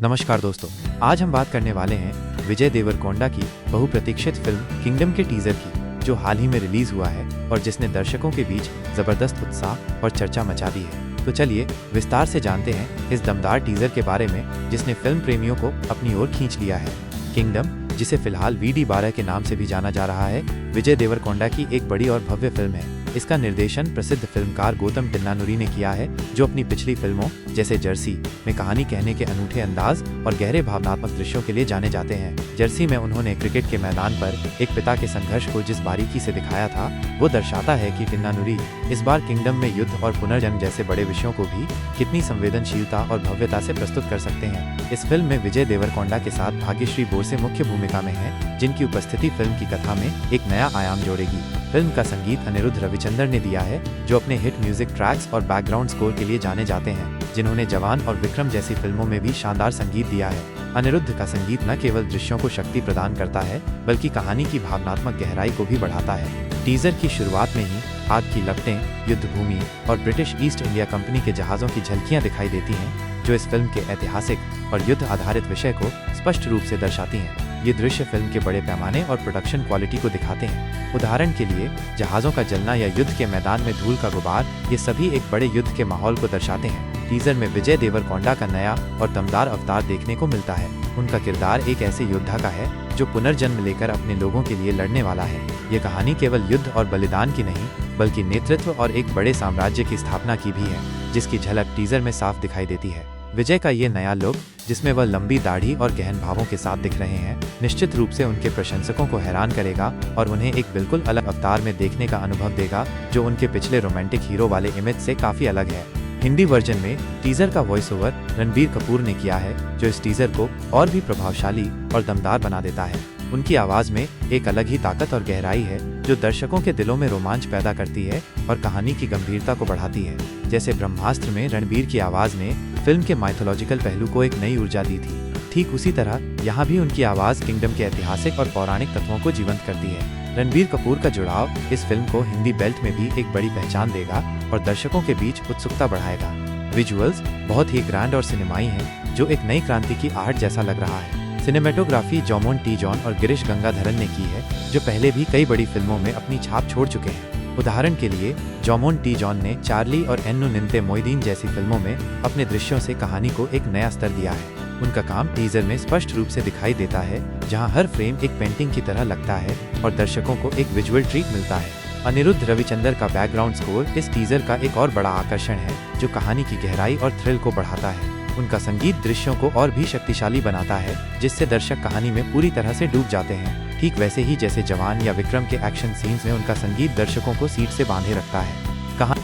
नमस्कार दोस्तों, आज हम बात करने वाले हैं विजय देवरकोंडा की बहुप्रतीक्षित फिल्म किंगडम के टीजर की, जो हाल ही में रिलीज हुआ है और जिसने दर्शकों के बीच जबरदस्त उत्साह और चर्चा मचा दी है। तो चलिए विस्तार से जानते हैं इस दमदार टीजर के बारे में, जिसने फिल्म प्रेमियों को अपनी ओर खींच लिया है। किंगडम, जिसे फिलहाल VD12 के नाम से भी जाना जा रहा है, विजय देवरकोंडा की एक बड़ी और भव्य फिल्म है। इसका निर्देशन प्रसिद्ध फिल्मकार गौतम तिन्नानुरी ने किया है, जो अपनी पिछली फिल्मों जैसे जर्सी में कहानी कहने के अनूठे अंदाज और गहरे भावनात्मक दृश्यों के लिए जाने जाते हैं। जर्सी में उन्होंने क्रिकेट के मैदान पर एक पिता के संघर्ष को जिस बारीकी से दिखाया था, वो दर्शाता है कि तिन्नानुरी इस बार किंगडम में युद्ध और पुनर्जन्म जैसे बड़े विषयों को भी कितनी संवेदनशीलता और भव्यता से प्रस्तुत कर सकते हैं। इस फिल्म में विजय देवरकोंडा के साथ भाग्यश्री बोरसे मुख्य भूमिका में है, जिनकी उपस्थिति फिल्म की कथा में एक नया आयाम जोड़ेगी। फिल्म का संगीत अनिरुद्ध रविचंद्र ने दिया है, जो अपने हिट म्यूजिक ट्रैक्स और बैकग्राउंड स्कोर के लिए जाने जाते हैं, जिन्होंने जवान और विक्रम जैसी फिल्मों में भी शानदार संगीत दिया है। अनिरुद्ध का संगीत न केवल दृश्यों को शक्ति प्रदान करता है, बल्कि कहानी की भावनात्मक गहराई को भी बढ़ाता है। टीजर की शुरुआत में ही आग की लपटें, युद्ध भूमि और ब्रिटिश ईस्ट इंडिया कंपनी के जहाजों की झलकियां दिखाई देती हैं, जो इस फिल्म के ऐतिहासिक और युद्ध आधारित विषय को स्पष्ट रूप से दर्शाती हैं। ये दृश्य फिल्म के बड़े पैमाने और प्रोडक्शन क्वालिटी को दिखाते हैं। उदाहरण के लिए जहाजों का जलना या युद्ध के मैदान में धूल का गुबार, ये सभी एक बड़े युद्ध के माहौल को दर्शाते हैं। टीजर में विजय देवरकोंडा का नया और दमदार अवतार देखने को मिलता है। उनका किरदार एक ऐसे योद्धा का है जो पुनर्जन्म लेकर अपने लोगों के लिए लड़ने वाला है। ये कहानी केवल युद्ध और बलिदान की नहीं, बल्कि नेतृत्व और एक बड़े साम्राज्य की स्थापना की भी है, जिसकी झलक टीजर में साफ दिखाई देती है। विजय का ये नया लुक, जिसमें वह लंबी दाढ़ी और गहन भावों के साथ दिख रहे हैं, निश्चित रूप से उनके प्रशंसकों को हैरान करेगा और उन्हें एक बिल्कुल अलग अवतार में देखने का अनुभव देगा, जो उनके पिछले रोमांटिक हीरो वाले इमेज से काफी अलग है। हिंदी वर्जन में टीजर का वॉइस ओवर रणबीर कपूर ने किया है, जो इस टीजर को और भी प्रभावशाली और दमदार बना देता है। उनकी आवाज में एक अलग ही ताकत और गहराई है, जो दर्शकों के दिलों में रोमांच पैदा करती है और कहानी की गंभीरता को बढ़ाती है। जैसे ब्रह्मास्त्र में रणबीर की आवाज ने फिल्म के माइथोलॉजिकल पहलू को एक नई ऊर्जा दी थी, ठीक उसी तरह यहाँ भी उनकी आवाज किंगडम के ऐतिहासिक और पौराणिक तत्वों को जीवंत करती है। रणबीर कपूर का जुड़ाव इस फिल्म को हिंदी बेल्ट में भी एक बड़ी पहचान देगा और दर्शकों के बीच उत्सुकता बढ़ाएगा। विजुअल्स बहुत ही ग्रैंड और सिनेमाई हैं, जो एक नई क्रांति की आहट जैसा लग रहा है। Cinematography जॉमोन T. जॉन और गिरीश गंगाधरन ने की है, जो पहले भी कई बड़ी फिल्मों में अपनी छाप छोड़ चुके हैं। उदाहरण के लिए जॉमोन टी. जॉन ने चार्ली और एन्नु निन्ते मोइदीन जैसी फिल्मों में अपने दृश्यों से कहानी को एक नया स्तर दिया है। उनका काम टीजर में स्पष्ट रूप से दिखाई देता है, जहां हर फ्रेम एक पेंटिंग की तरह लगता है और दर्शकों को एक विजुअल ट्रीट मिलता है। अनिरुद्ध रविचंद्र का बैकग्राउंड स्कोर इस टीजर का एक और बड़ा आकर्षण है, जो कहानी की गहराई और थ्रिल को बढ़ाता है। उनका संगीत दृश्यों को और भी शक्तिशाली बनाता है, जिससे दर्शक कहानी में पूरी तरह से डूब जाते हैं। ठीक वैसे ही जैसे जवान या विक्रम के एक्शन सीन्स में उनका संगीत दर्शकों को सीट से बांधे रखता है।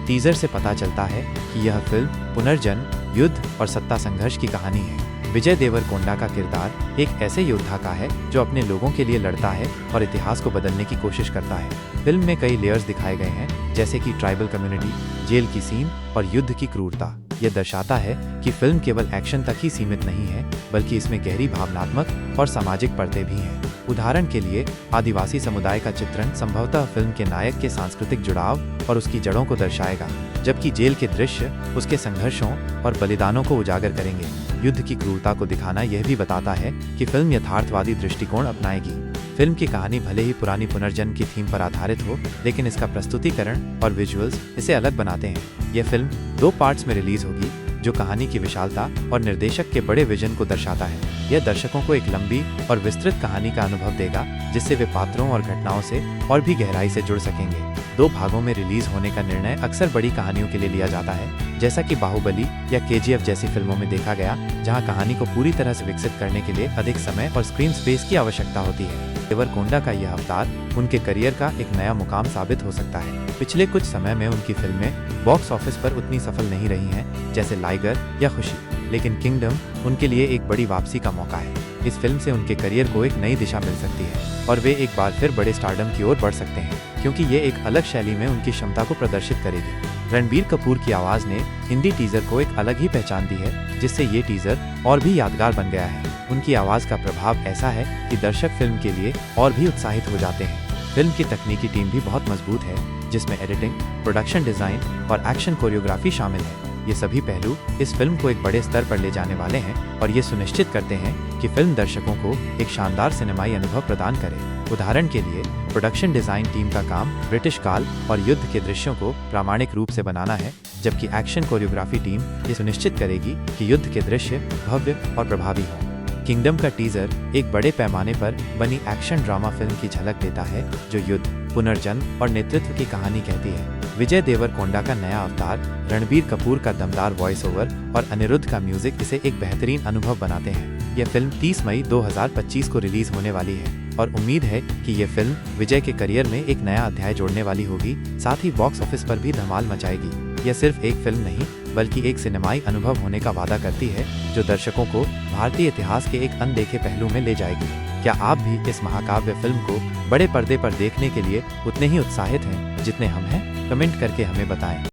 टीजर से पता चलता है कि यह फिल्म पुनर्जन्म, युद्ध और सत्ता संघर्ष की कहानी है। विजय देवरकोंडा का किरदार एक ऐसे योद्धा का है, जो अपने लोगों के लिए लड़ता है और इतिहास को बदलने की कोशिश करता है। फिल्म में कई लेयर्स दिखाए गए हैं, जैसे कि ट्राइबल कम्युनिटी, जेल की सीन और युद्ध की क्रूरता। यह दर्शाता है कि फिल्म केवल एक्शन तक ही सीमित नहीं है, बल्कि इसमें गहरी भावनात्मक और सामाजिक परतें भी हैं। उदाहरण के लिए आदिवासी समुदाय का चित्रण संभवतः फिल्म के नायक के सांस्कृतिक जुड़ाव और उसकी जड़ों को दर्शाएगा, जबकि जेल के दृश्य उसके संघर्षों और बलिदानों को उजागर करेंगे। युद्ध की क्रूरता को दिखाना यह भी बताता है कि फिल्म यथार्थवादी दृष्टिकोण अपनाएगी। फिल्म की कहानी भले ही पुरानी पुनर्जन्म की थीम पर आधारित हो, लेकिन इसका प्रस्तुतिकरण और विजुअल्स इसे अलग बनाते हैं। यह फिल्म 2 पार्ट्स में रिलीज होगी, जो कहानी की विशालता और निर्देशक के बड़े विजन को दर्शाता है। यह दर्शकों को एक लंबी और विस्तृत कहानी का अनुभव देगा, जिससे वे पात्रों और घटनाओं से और भी गहराई से जुड़ सकेंगे। 2 भागों में रिलीज होने का निर्णय अक्सर बड़ी कहानियों के लिए लिया जाता है, जैसा कि बाहुबली या KGF जैसी फिल्मों में देखा गया, जहां कहानी को पूरी तरह से विकसित करने के लिए अधिक समय और स्क्रीन स्पेस की आवश्यकता होती है। देवरकोंडा का यह अवतार उनके करियर का एक नया मुकाम साबित हो सकता है। पिछले कुछ समय में उनकी फिल्में बॉक्स ऑफिस पर उतनी सफल नहीं रही हैं, जैसे लाइगर या खुशी, लेकिन किंगडम उनके लिए एक बड़ी वापसी का मौका है। इस फिल्म से उनके करियर को एक नई दिशा मिल सकती है और वे एक बार फिर बड़े स्टारडम की ओर बढ़ सकते हैं, क्योंकि ये एक अलग शैली में उनकी क्षमता को प्रदर्शित करेगी। रणबीर कपूर की आवाज ने हिंदी टीजर को एक अलग ही पहचान दी है, जिससे ये टीजर और भी यादगार बन गया है। उनकी आवाज का प्रभाव ऐसा है कि दर्शक फिल्म के लिए और भी उत्साहित हो जाते हैं। फिल्म की तकनीकी टीम भी बहुत मजबूत है, जिसमें एडिटिंग, प्रोडक्शन डिजाइन और एक्शन कोरियोग्राफी शामिल है। ये सभी पहलू इस फिल्म को एक बड़े स्तर पर ले जाने वाले हैं और ये सुनिश्चित करते हैं कि फिल्म दर्शकों को एक शानदार सिनेमाई अनुभव प्रदान करे। उदाहरण के लिए प्रोडक्शन डिजाइन टीम का काम ब्रिटिश काल और युद्ध के दृश्यों को प्रामाणिक रूप से बनाना है, जबकि एक्शन कोरियोग्राफी टीम ये सुनिश्चित करेगी कि युद्ध के दृश्य भव्य और प्रभावी हों। किंगडम का टीजर एक बड़े पैमाने पर बनी एक्शन ड्रामा फिल्म की झलक देता है जो युद्ध, पुनर्जन्म और नेतृत्व की कहानी कहती है। विजय देवरकोंडा का नया अवतार, रणबीर कपूर का दमदार वॉइस ओवर और अनिरुद्ध का म्यूजिक इसे एक बेहतरीन अनुभव बनाते हैं। यह फिल्म 30 मई 2025 को रिलीज होने वाली है और उम्मीद है कि ये फिल्म विजय के करियर में एक नया अध्याय जोड़ने वाली होगी, साथ ही बॉक्स ऑफिस पर भी धमाल मचाएगी। यह सिर्फ एक फिल्म नहीं बल्कि एक सिनेमाई अनुभव होने का वादा करती है जो दर्शकों को भारतीय इतिहास के एक अनदेखे पहलू में ले जाएगी। क्या आप भी इस महाकाव्य फिल्म को बड़े पर्दे पर देखने के लिए उतने ही उत्साहित हैं जितने हम हैं? कमेंट करके हमें बताएं।